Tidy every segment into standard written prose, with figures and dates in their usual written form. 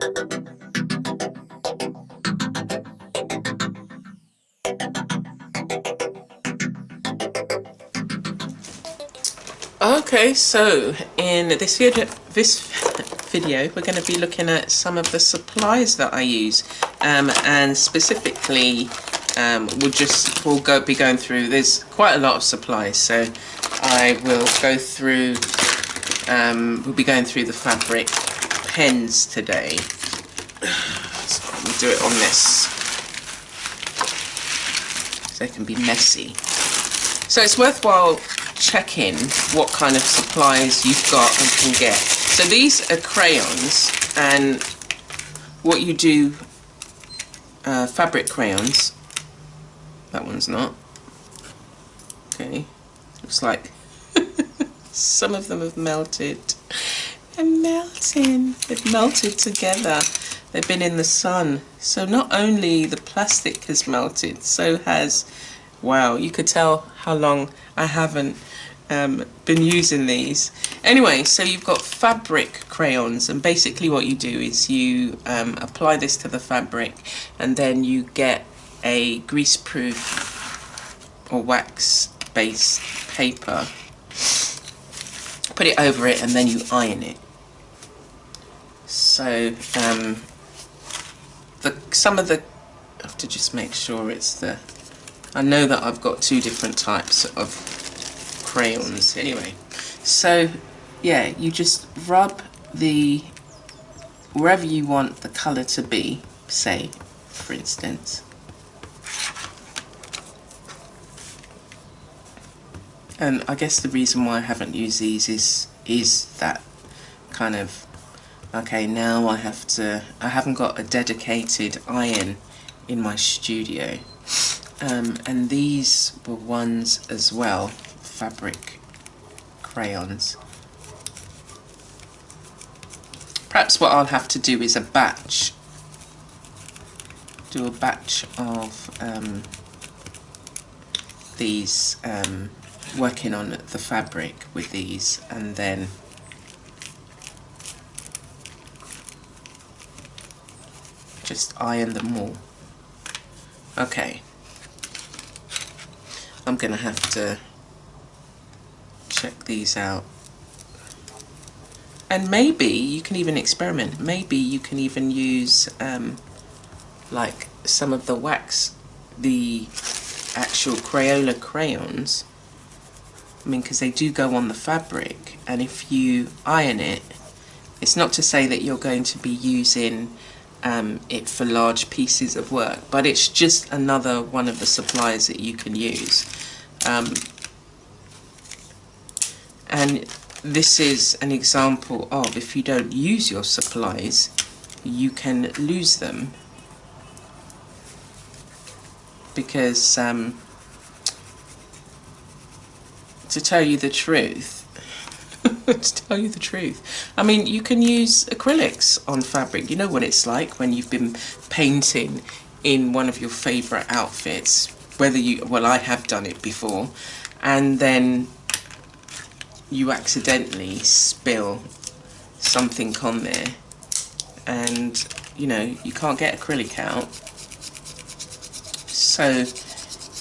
Okay, so in this video, we're going to be looking at some of the supplies that I use, and specifically, we'll be going through. There's quite a lot of supplies, so I will go through. We'll be going through the fabric pens today. So we'll do it on this, so they can be messy. So it's worthwhile checking what kind of supplies you've got and can get. So these are crayons, and what you do, fabric crayons, that one's not, okay, looks like some of them have melted. They're melting, they've melted together, they've been in the sun. So not only the plastic has melted, so has, wow, you could tell how long I haven't been using these. Anyway, so you've got fabric crayons, and basically what you do is you apply this to the fabric, and then you get a greaseproof or wax-based paper, put it over it, and then you iron it. So some of the, I have to just make sure it's the, I know that I've got two different types of crayons anyway. So yeah, you just rub the, wherever you want the colour to be, say for instance, and I guess the reason why I haven't used these is that kind of, okay, now I haven't got a dedicated iron in my studio. And these were ones as well, fabric crayons. Perhaps what I'll have to do is do a batch of these, working on the fabric with these, and then just iron them all. Okay. I'm going to have to check these out. And maybe you can even experiment. Maybe you can even use like some of the wax, the actual Crayola crayons. I mean, because they do go on the fabric, and if you iron it, it's not to say that you're going to be using it for large pieces of work, but it's just another one of the supplies that you can use. And this is an example of, if you don't use your supplies, you can lose them, because to tell you the truth, I mean, you can use acrylics on fabric. You know what it's like when you've been painting in one of your favourite outfits, whether you, well, I have done it before, and then you accidentally spill something on there, and you know, you can't get acrylic out. So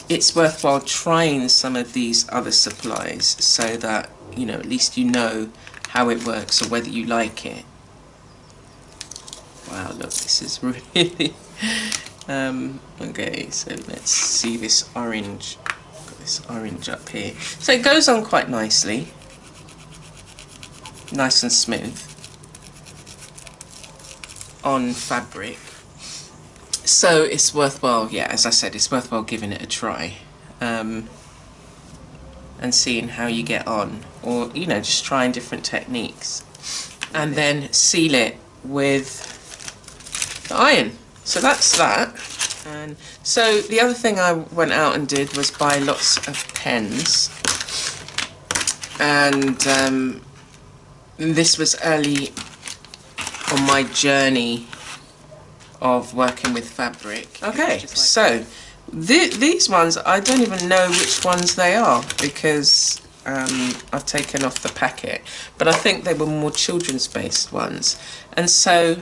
it's worthwhile trying some of these other supplies, so that, you know, at least you know how it works or whether you like it. Wow, look, this is really okay, so let's see this orange. Got this orange up here. So it goes on quite nicely, nice and smooth on fabric. So it's worthwhile, yeah, as I said, it's worthwhile giving it a try, and seeing how you get on, or, you know, just trying different techniques, and then seal it with the iron. So that's that. And so the other thing I went out and did was buy lots of pens, and this was early on my journey of working with fabric. Okay, so these ones, I don't even know which ones they are, because I've taken off the packet, but I think they were more children's based ones. And so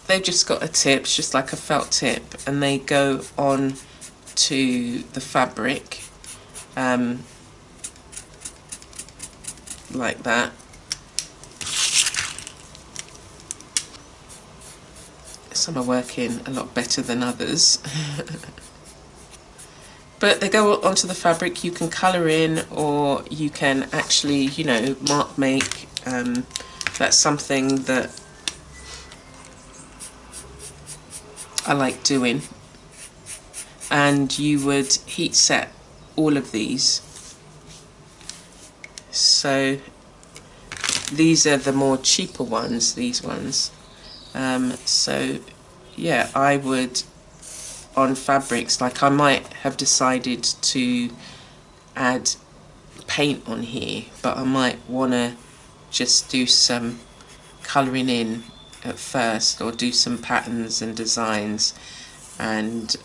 they've just got a tip, it's just like a felt tip, and they go on to the fabric like that. Some are working a lot better than others. But they go onto the fabric. You can colour in, or you can actually, you know, mark make. That's something that I like doing. And you would heat set all of these. So these are the more cheaper ones, these ones. So yeah, I would, on fabrics, like I might have decided to add paint on here, but I might want to just do some colouring in at first, or do some patterns and designs, and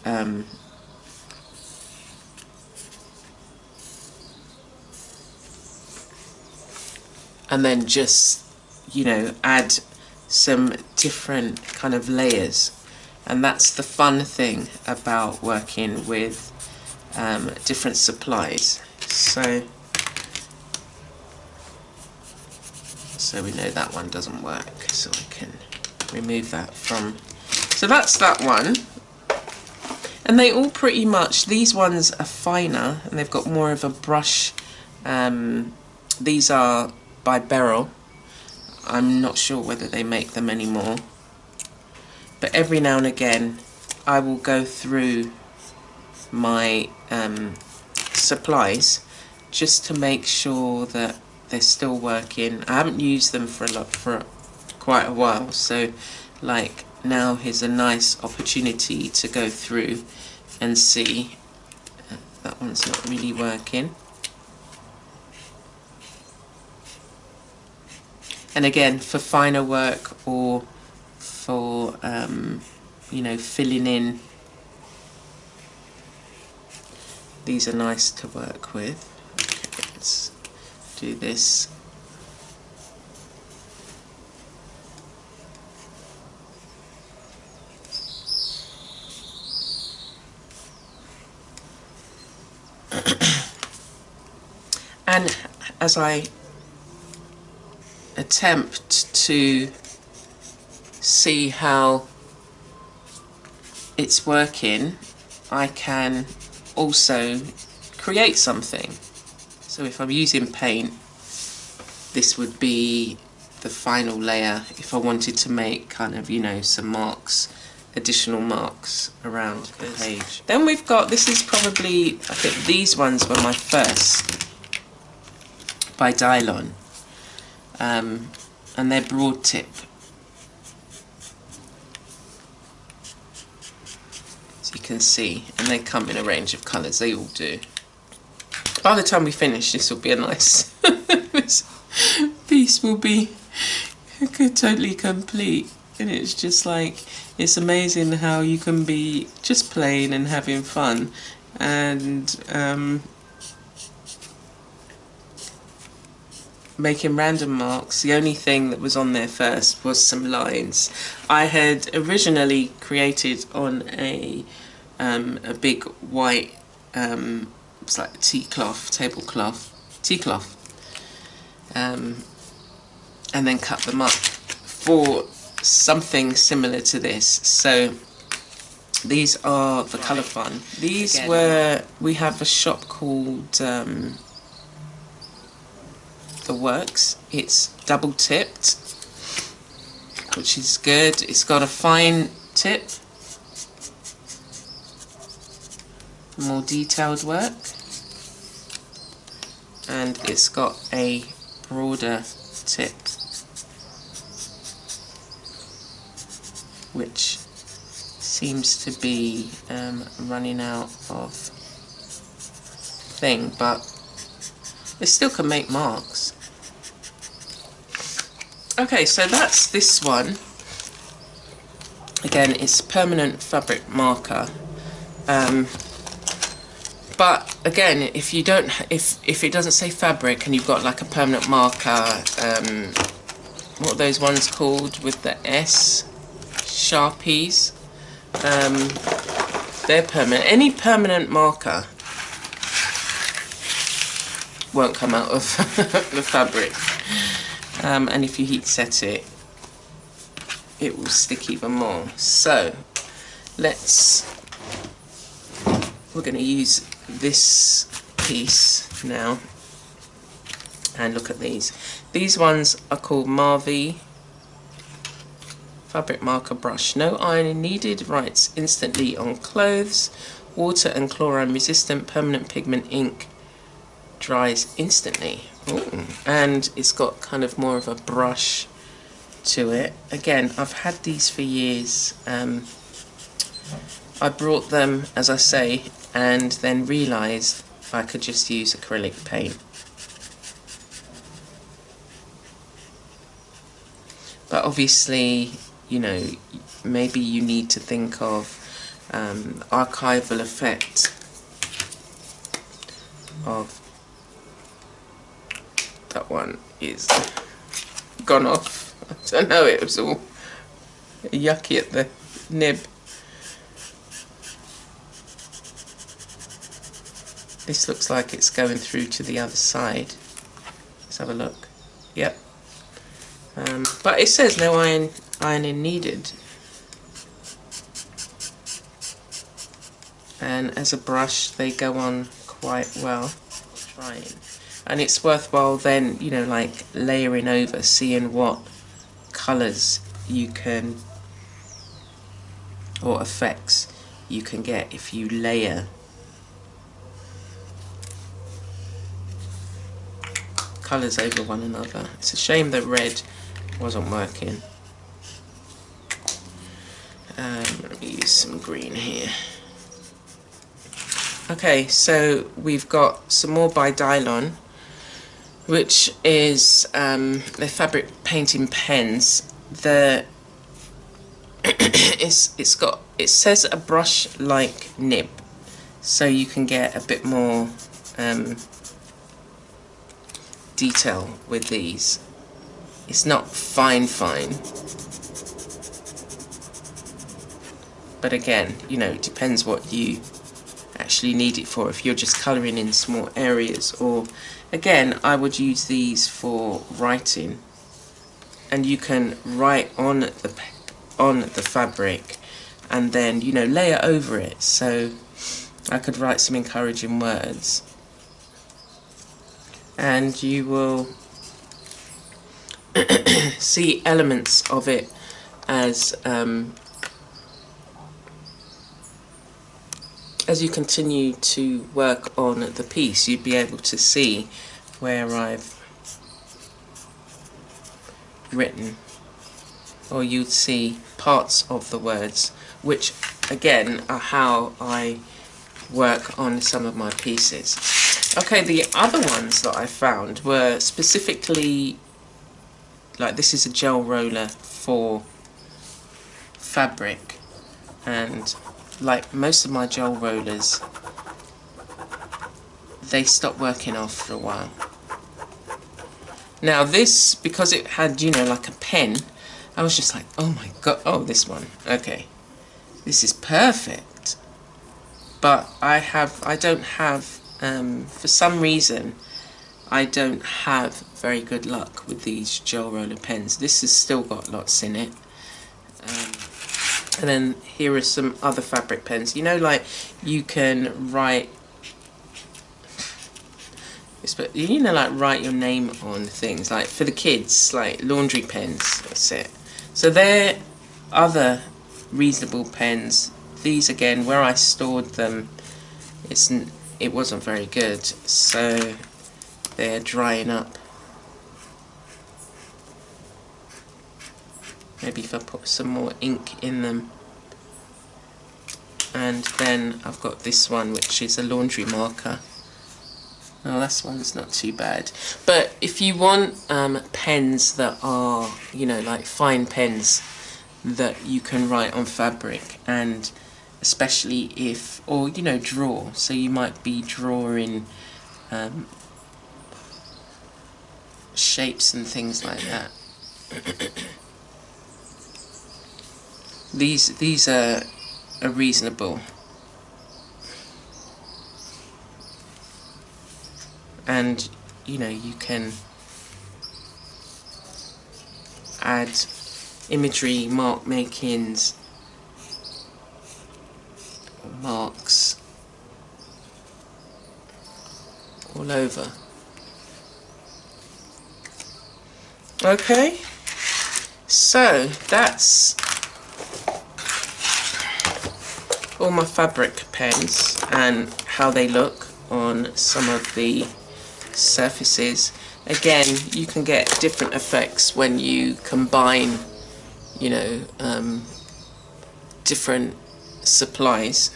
then just, you know, add some different kind of layers. And that's the fun thing about working with different supplies. So we know that one doesn't work, so I can remove that from. So that's that one. And they all pretty much, these ones are finer and they've got more of a brush. These are by Beryl. I'm not sure whether they make them anymore, but every now and again I will go through my supplies just to make sure that they're still working. I haven't used them for quite a while, so like now here's a nice opportunity to go through and see. That one's not really working. And again, for finer work, or for you know, filling in, these are nice to work with. Okay, let's do this. And as I attempt to see how it's working, I can also create something. So if I'm using paint, this would be the final layer if I wanted to make kind of, you know, some marks, additional marks around the page. Then we've got, this is probably, I think these ones were my first, by Dylon. And they're broad tip. So you can see, and they come in a range of colours, they all do. By the time we finish, this will be a nice, this piece will be totally complete. And it's just like, it's amazing how you can be just playing and having fun, and making random marks. The only thing that was on there first was some lines. I had originally created on a big white, it's like tea cloth, and then cut them up for something similar to this. So these are the Colour Fun. These were, we have a shop called The Works. It's double tipped, which is good. It's got a fine tip, more detailed work, and it's got a broader tip, which seems to be running out of thing, but it still can make marks. Okay, so that's this one. Again, it's permanent fabric marker. But again, if you don't, if it doesn't say fabric and you've got like a permanent marker, what are those ones called with the S Sharpies. They're permanent. Any permanent marker won't come out of the fabric. And if you heat set it, it will stick even more. So we're going to use this piece now and look at these. These ones are called Marvy fabric marker brush. No ironing needed, writes instantly on clothes, water and chlorine resistant, permanent pigment ink, dries instantly. Ooh. And it's got kind of more of a brush to it. Again, I've had these for years. I brought them, as I say, and then realised I could just use acrylic paint. But obviously, you know, maybe you need to think of archival effect of that one is gone off. I don't know, it was all yucky at the nib. This looks like it's going through to the other side. Let's have a look. Yep. But it says no ironing needed. And as a brush, they go on quite well. Trying. And it's worthwhile then, you know, like layering over, seeing what colours you can, or effects you can get if you layer colours over one another. It's a shame that red wasn't working. Let me use some green here. Okay, so we've got some more Bidylon, which is the fabric painting pens. It says a brush like nib, so you can get a bit more detail with these. It's not fine, but again, you know, it depends what you actually need it for. If you're just colouring in small areas, or again, I would use these for writing, and you can write on the fabric and then, you know, layer over it. So I could write some encouraging words, and you will see elements of it as you continue to work on the piece. You'd be able to see where I've written, or you'd see parts of the words, which again are how I work on some of my pieces. Okay, the other ones that I found were specifically, like, this is a gel roller for fabric, and like most of my gel rollers, they stop working after a while. Now this, because it had, you know, like a pen, I was just like, oh my god, oh, this one, okay, this is perfect. But I don't have, for some reason, I don't have very good luck with these gel roller pens. This has still got lots in it. And then here are some other fabric pens. You know, like, you can write, you know, like write your name on things, like for the kids, like laundry pens, that's it. So they're other reasonable pens. These again, where I stored them, it wasn't very good, so they're drying up. Maybe if I put some more ink in them. And then I've got this one, which is a laundry marker. Oh, this one's not too bad. But if you want pens that are, you know, like fine pens that you can write on fabric, and especially if, or, you know, draw. So you might be drawing shapes and things like that. These are reasonable, and you know, you can add imagery, mark makings, marks all over. Okay, so that's all my fabric pens and how they look on some of the surfaces. Again, you can get different effects when you combine, you know, different supplies.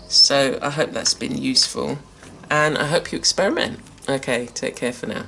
So I hope that's been useful, and I hope you experiment. Okay, take care for now.